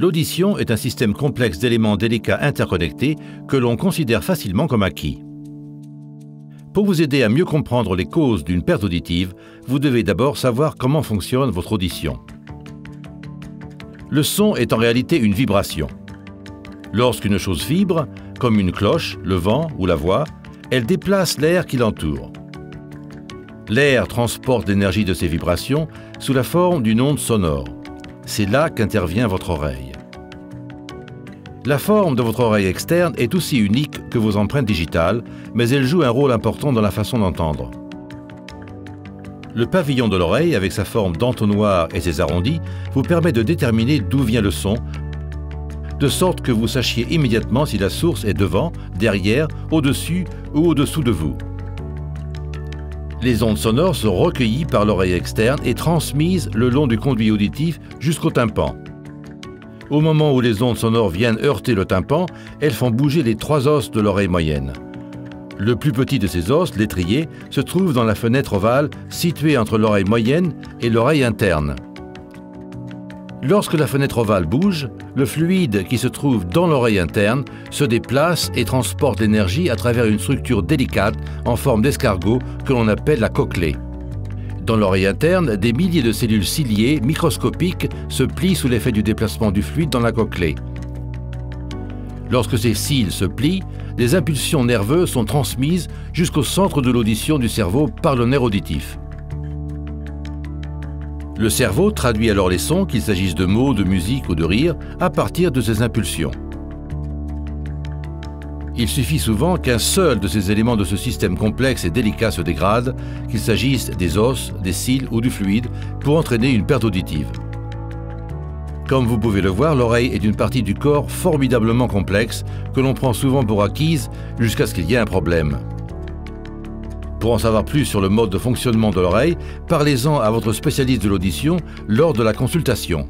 L'audition est un système complexe d'éléments délicats interconnectés que l'on considère facilement comme acquis. Pour vous aider à mieux comprendre les causes d'une perte auditive, vous devez d'abord savoir comment fonctionne votre audition. Le son est en réalité une vibration. Lorsqu'une chose vibre, comme une cloche, le vent ou la voix, elle déplace l'air qui l'entoure. L'air transporte l'énergie de ces vibrations sous la forme d'une onde sonore. C'est là qu'intervient votre oreille. La forme de votre oreille externe est aussi unique que vos empreintes digitales, mais elle joue un rôle important dans la façon d'entendre. Le pavillon de l'oreille, avec sa forme d'entonnoir et ses arrondis, vous permet de déterminer d'où vient le son, de sorte que vous sachiez immédiatement si la source est devant, derrière, au-dessus ou au-dessous de vous. Les ondes sonores sont recueillies par l'oreille externe et transmises le long du conduit auditif jusqu'au tympan. Au moment où les ondes sonores viennent heurter le tympan, elles font bouger les 3 os de l'oreille moyenne. Le plus petit de ces os, l'étrier, se trouve dans la fenêtre ovale située entre l'oreille moyenne et l'oreille interne. Lorsque la fenêtre ovale bouge, le fluide qui se trouve dans l'oreille interne se déplace et transporte l'énergie à travers une structure délicate en forme d'escargot que l'on appelle la cochlée. Dans l'oreille interne, des milliers de cellules ciliées microscopiques se plient sous l'effet du déplacement du fluide dans la cochlée. Lorsque ces cils se plient, des impulsions nerveuses sont transmises jusqu'au centre de l'audition du cerveau par le nerf auditif. Le cerveau traduit alors les sons, qu'il s'agisse de mots, de musique ou de rire, à partir de ces impulsions. Il suffit souvent qu'un seul de ces éléments de ce système complexe et délicat se dégrade, qu'il s'agisse des os, des cils ou du fluide, pour entraîner une perte auditive. Comme vous pouvez le voir, l'oreille est une partie du corps formidablement complexe que l'on prend souvent pour acquise jusqu'à ce qu'il y ait un problème. Pour en savoir plus sur le mode de fonctionnement de l'oreille, parlez-en à votre spécialiste de l'audition lors de la consultation.